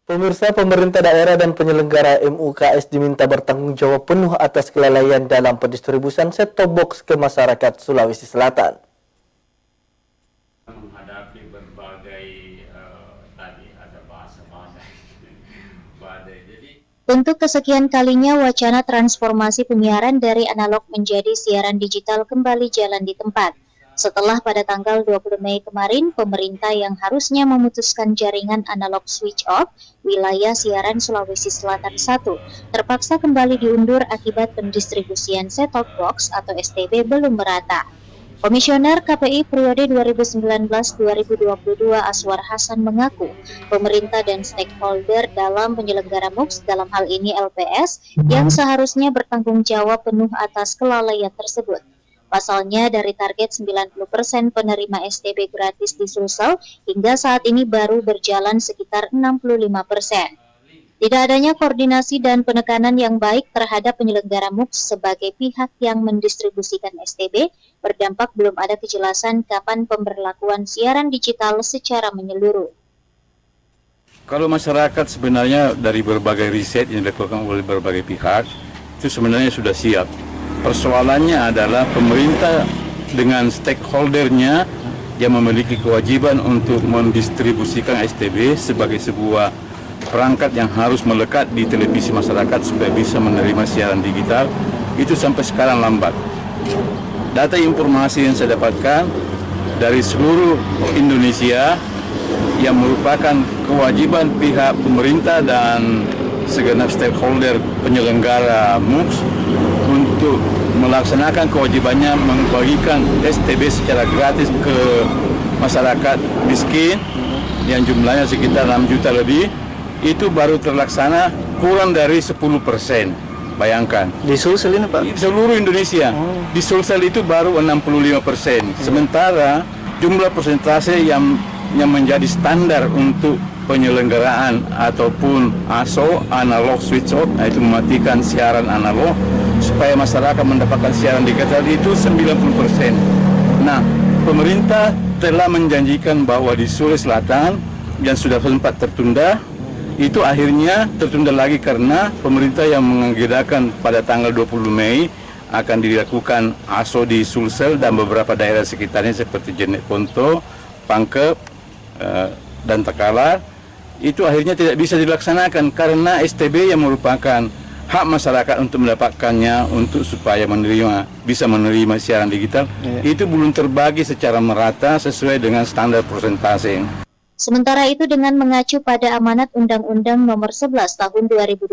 Pemirsa, pemerintah daerah dan penyelenggara MUKS diminta bertanggung jawab penuh atas kelalaian dalam pendistribusian set-top box ke masyarakat Sulawesi Selatan. Menghadapi berbagai tadi ada bahasa-bahasa badai. Untuk kesekian kalinya wacana transformasi penyiaran dari analog menjadi siaran digital kembali jalan di tempat. Setelah pada tanggal 20 Mei kemarin, pemerintah yang harusnya memutuskan jaringan analog switch off wilayah siaran Sulawesi Selatan 1 terpaksa kembali diundur akibat pendistribusian set-top box atau STB belum merata. Komisioner KPI periode 2019-2022 Aswar Hasan mengaku pemerintah dan stakeholder dalam penyelenggara MUKS dalam hal ini LPS yang seharusnya bertanggung jawab penuh atas kelalaian tersebut. Pasalnya dari target 90% penerima STB gratis di Sulsel hingga saat ini baru berjalan sekitar 65%. Tidak adanya koordinasi dan penekanan yang baik terhadap penyelenggara MUKS sebagai pihak yang mendistribusikan STB berdampak belum ada kejelasan kapan pemberlakuan siaran digital secara menyeluruh. Kalau masyarakat sebenarnya dari berbagai riset yang dilakukan oleh berbagai pihak itu sebenarnya sudah siap. Persoalannya adalah pemerintah dengan stakeholdernya yang memiliki kewajiban untuk mendistribusikan STB sebagai sebuah perangkat yang harus melekat di televisi masyarakat supaya bisa menerima siaran digital, itu sampai sekarang lambat. Data informasi yang saya dapatkan dari seluruh Indonesia yang merupakan kewajiban pihak pemerintah dan segenap stakeholder penyelenggara MUKS untuk melaksanakan kewajibannya membagikan STB secara gratis ke masyarakat miskin yang jumlahnya sekitar 6 juta lebih, itu baru terlaksana kurang dari 10%. Bayangkan. Di Sulsel ini, Pak? Di seluruh Indonesia. Di Sulsel itu baru 65%. Sementara jumlah persentase yang menjadi standar untuk penyelenggaraan ataupun ASO, analog switch off, yaitu mematikan siaran analog supaya masyarakat mendapatkan siaran digital itu 90%. Nah, pemerintah telah menjanjikan bahwa di Sulawesi Selatan yang sudah sempat tertunda, itu akhirnya tertunda lagi karena pemerintah yang mengagendakan pada tanggal 20 Mei akan dilakukan ASO di Sulsel dan beberapa daerah sekitarnya seperti Jenek Ponto, Pangkep, dan Takalar. Itu akhirnya tidak bisa dilaksanakan karena STB yang merupakan hak masyarakat untuk mendapatkannya untuk supaya bisa menerima siaran digital itu belum terbagi secara merata sesuai dengan standar persentase. Sementara itu dengan mengacu pada amanat Undang-Undang Nomor 11 Tahun 2020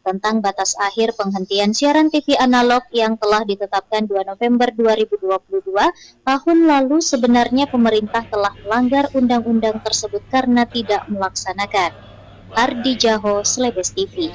tentang batas akhir penghentian siaran TV analog yang telah ditetapkan 2 November 2022 tahun lalu, sebenarnya pemerintah telah melanggar undang-undang tersebut karena tidak melaksanakan. Ardi Jaho, Slebes TV.